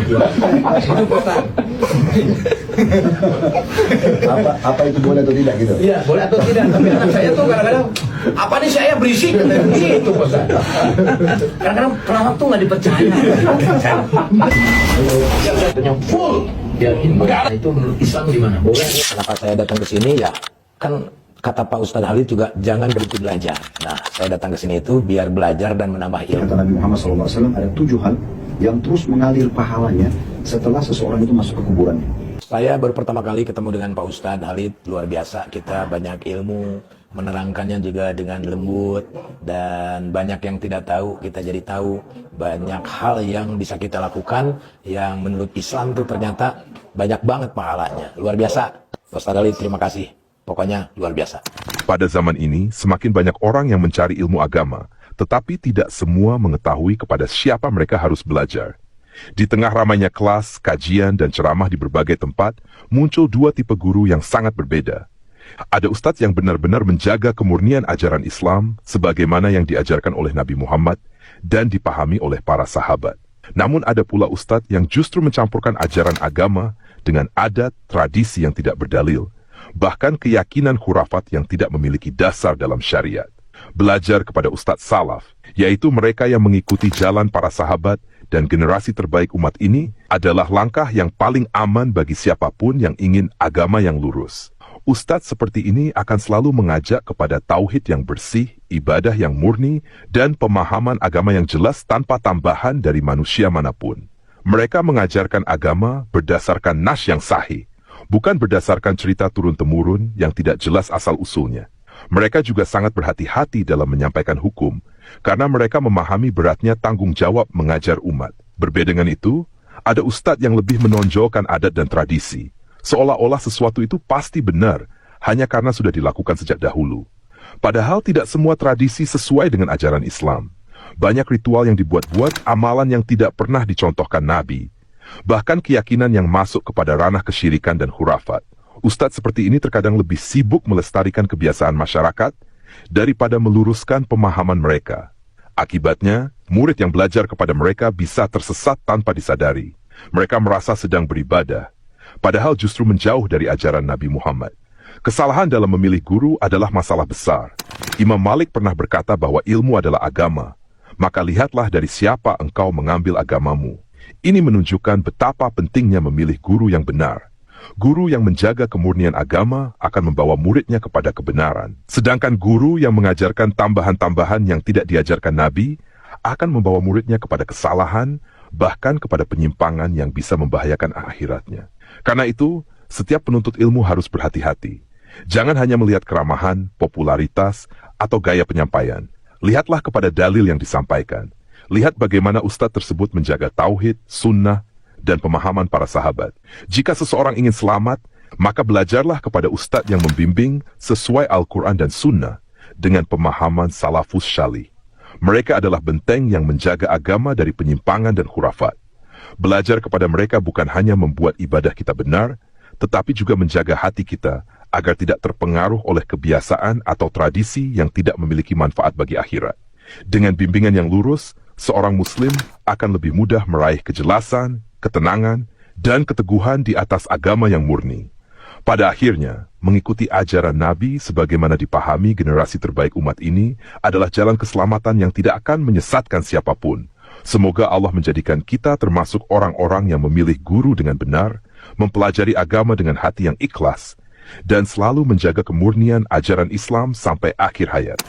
Itu Ustaz. Apa itu boleh atau tidak gitu? Iya, boleh atau tidak. Tapi anak saya tuh kadang-kadang, apa nih saya berisik? Gitu Ustaz. Kadang-kadang perawat tuh nggak dipercaya. Yang full dia negara itu menurut Islam gimana? Boleh? Kenapa saya datang ke sini ya? Kan kata Pak Ustadz Halid juga jangan berhenti belajar. Nah, saya datang ke sini itu biar belajar dan menambah ilmu. Kata Nabi Muhammad SAW ada 7 hal yang terus mengalir pahalanya setelah seseorang itu masuk ke kuburannya. Saya baru pertama kali ketemu dengan Pak Ustadz Halid, luar biasa. Kita banyak ilmu, menerangkannya juga dengan lembut, dan banyak yang tidak tahu, kita jadi tahu. Banyak hal yang bisa kita lakukan yang menurut Islam itu ternyata banyak banget pahalanya. Luar biasa. Ustadz Halid, terima kasih. Pokoknya luar biasa. Pada zaman ini, semakin banyak orang yang mencari ilmu agama, tetapi tidak semua mengetahui kepada siapa mereka harus belajar. Di tengah ramainya kelas, kajian, dan ceramah di berbagai tempat, muncul 2 tipe guru yang sangat berbeda. Ada ustadz yang benar-benar menjaga kemurnian ajaran Islam, sebagaimana yang diajarkan oleh Nabi Muhammad, dan dipahami oleh para sahabat. Namun ada pula ustadz yang justru mencampurkan ajaran agama dengan adat, tradisi yang tidak berdalil, bahkan keyakinan khurafat yang tidak memiliki dasar dalam syariat. Belajar kepada ustadz salaf, yaitu mereka yang mengikuti jalan para sahabat dan generasi terbaik umat ini, adalah langkah yang paling aman bagi siapapun yang ingin agama yang lurus. Ustadz seperti ini akan selalu mengajak kepada tauhid yang bersih, ibadah yang murni, dan pemahaman agama yang jelas tanpa tambahan dari manusia manapun. Mereka mengajarkan agama berdasarkan nas yang sahih, bukan berdasarkan cerita turun-temurun yang tidak jelas asal-usulnya. Mereka juga sangat berhati-hati dalam menyampaikan hukum, karena mereka memahami beratnya tanggung jawab mengajar umat. Berbeda dengan itu, ada ustadz yang lebih menonjolkan adat dan tradisi, seolah-olah sesuatu itu pasti benar, hanya karena sudah dilakukan sejak dahulu. Padahal tidak semua tradisi sesuai dengan ajaran Islam. Banyak ritual yang dibuat-buat, amalan yang tidak pernah dicontohkan Nabi, bahkan keyakinan yang masuk kepada ranah kesyirikan dan khurafat. Ustadz seperti ini terkadang lebih sibuk melestarikan kebiasaan masyarakat daripada meluruskan pemahaman mereka. Akibatnya, murid yang belajar kepada mereka bisa tersesat tanpa disadari. Mereka merasa sedang beribadah, padahal justru menjauh dari ajaran Nabi Muhammad. Kesalahan dalam memilih guru adalah masalah besar. Imam Malik pernah berkata bahwa ilmu adalah agama, maka lihatlah dari siapa engkau mengambil agamamu. Ini menunjukkan betapa pentingnya memilih guru yang benar. Guru yang menjaga kemurnian agama akan membawa muridnya kepada kebenaran. Sedangkan guru yang mengajarkan tambahan-tambahan yang tidak diajarkan Nabi akan membawa muridnya kepada kesalahan, bahkan kepada penyimpangan yang bisa membahayakan akhiratnya. Karena itu, setiap penuntut ilmu harus berhati-hati. Jangan hanya melihat keramahan, popularitas, atau gaya penyampaian. Lihatlah kepada dalil yang disampaikan. Lihat bagaimana ustadz tersebut menjaga tauhid, sunnah, dan pemahaman para sahabat. Jika seseorang ingin selamat, maka belajarlah kepada ustadz yang membimbing sesuai Al-Quran dan sunnah dengan pemahaman salafus syalih. Mereka adalah benteng yang menjaga agama dari penyimpangan dan khurafat. Belajar kepada mereka bukan hanya membuat ibadah kita benar, tetapi juga menjaga hati kita agar tidak terpengaruh oleh kebiasaan atau tradisi yang tidak memiliki manfaat bagi akhirat. Dengan bimbingan yang lurus, seorang muslim akan lebih mudah meraih kejelasan, ketenangan, dan keteguhan di atas agama yang murni. Pada akhirnya, mengikuti ajaran Nabi sebagaimana dipahami generasi terbaik umat ini adalah jalan keselamatan yang tidak akan menyesatkan siapapun. Semoga Allah menjadikan kita termasuk orang-orang yang memilih guru dengan benar, mempelajari agama dengan hati yang ikhlas, dan selalu menjaga kemurnian ajaran Islam sampai akhir hayat.